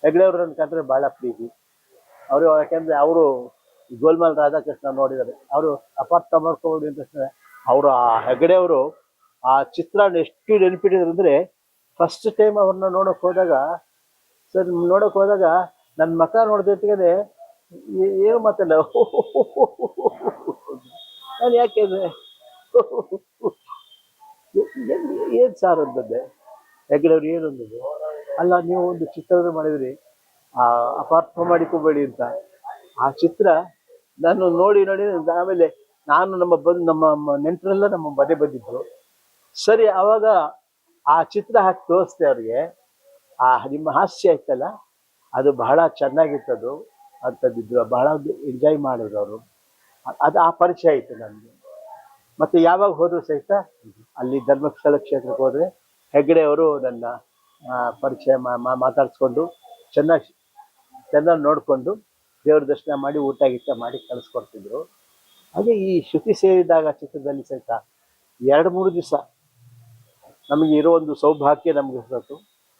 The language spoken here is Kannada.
ಹೆಗ್ಡೆ ಅವರು ನನ್ನ ಕಂಡ್ರೆ ಭಾಳ ಪ್ರೀತಿ. ಅವರು ಯಾಕೆಂದರೆ ಅವರು ಗೋಲ್ಮಾಲ್ ರಾಧಾಕೃಷ್ಣ ನೋಡಿದ್ದಾರೆ. ಅವರು ಅಪಾರ್ಥ ಮಾಡ್ಕೊಂಡು ಅಂತ ಅವರು ಆ ಹೆಗ್ಡೆ ಅವರು ಆ ಚಿತ್ರ ಎಷ್ಟು ನೆನಪಿಟ್ಟಿದ್ರು ಅಂದರೆ, ಫಸ್ಟ್ ಟೈಮ್ ಅವ್ರನ್ನ ನೋಡೋಕೆ ಹೋದಾಗ ಸರ್ ನೋಡೋಕೆ ಹೋದಾಗ ನನ್ನ ಮಕ ನೋಡಿದ್ರೆ ಏನು ಮಾತಲ್ಲ. ನಾನು ಯಾಕೆಂದರೆ ಏನು ಸಾರ್ ಅಂತಂದೆ. ಹೆಗ್ಡೆ ಅವ್ರು ಏನು ಅಂದದ್ದು, ಅಲ್ಲ ನೀವು ಒಂದು ಚಿತ್ರದ ಮಾಡಿದ್ರಿ ಅಪಾರ್ಥ ಮಾಡಿಕೋಬೇಡಿ ಅಂತ. ಆ ಚಿತ್ರ ನಾನು ನೋಡಿ ಆಮೇಲೆ ನಾನು ನಮ್ಮ ನೆಂಟರೆಲ್ಲ ನಮ್ಮ ಮನೆ ಬಂದಿದ್ರು. ಸರಿ ಅವಾಗ ಆ ಚಿತ್ರ ಹಾಕಿ ತೋರಿಸ್ದೆ ಅವ್ರಿಗೆ. ನಿಮ್ಮ ಹಾಸ್ಯ ಇತ್ತಲ್ಲ ಅದು ಬಹಳ ಚೆನ್ನಾಗಿತ್ತದು ಅಂತಂದಿದ್ರು. ಬಹಳ ಎಂಜಾಯ್ ಮಾಡಿದ್ರು ಅವರು. ಅದು ಆ ಪರಿಚಯ ಆಯಿತು ನನಗೆ. ಮತ್ತು ಯಾವಾಗ ಹೋದ್ರು ಸಹಿತ ಅಲ್ಲಿ ಧರ್ಮಸ್ಥಳ ಕ್ಷೇತ್ರಕ್ಕೆ ಹೋದರೆ ಹೆಗ್ಡೆ ಅವರು ನನ್ನ ಪರಿಚಯ ಮಾತಾಡಿಸ್ಕೊಂಡು ಚೆನ್ನಾಗಿ ನೋಡಿಕೊಂಡು ದೇವ್ರ ದರ್ಶನ ಮಾಡಿ ಊಟ ಗೀಟ ಮಾಡಿ ಕಳಿಸ್ಕೊಡ್ತಿದ್ರು. ಹಾಗೆ ಈ ಶ್ರುತಿ ಸೇರಿದಾಗ ಚಿತ್ರದಲ್ಲಿ ಸಹಿತ 2-3 ದಿವಸ ನಮಗೆ ಇರೋ ಒಂದು ಸೌಭಾಗ್ಯ ನಮಗೆ ಹೊರತು